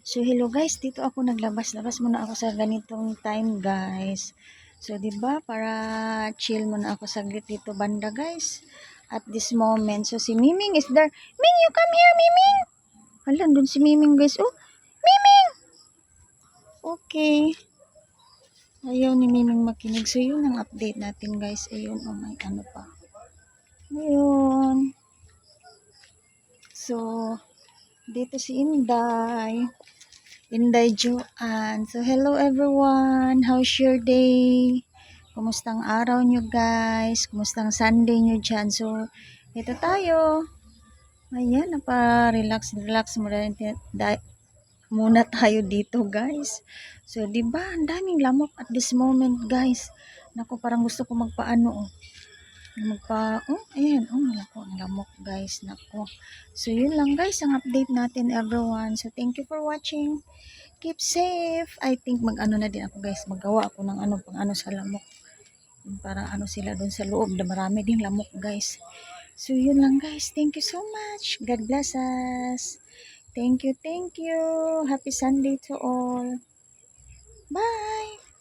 So hello guys, dito ako naglabas-labas muna ako sa ganitong time guys. So 'di ba para chill muna ako saglit dito banda guys. At this moment, so si Miming is there. Ming, you come here, Miming. Hala, doon si Miming guys. Oh, Miming. Okay. Ayaw ni Miming makinig. So yun ang update natin guys. Ayun, oh my ano pa. Ayun. So dito si Inday. Inday Joanne. So, hello everyone. How's your day? Kumustang araw nyo guys? Kumustang Sunday nyo dyan? So, ito tayo. Ayan, napa-relax muna tayo dito guys. So, di ba ang daming lamok at this moment guys. Naku, parang gusto ko magpaano oh. Ayan, nako, ang lamok guys, nako. So, yun lang guys, ang update natin everyone. So, thank you for watching. Keep safe. I think mag-ano na din ako guys, maggawa ako ng pang sa lamok. Para sila doon sa loob, na marami ding lamok guys. So, yun lang guys. Thank you so much. God bless us. Thank you, thank you. Happy Sunday to all. Bye!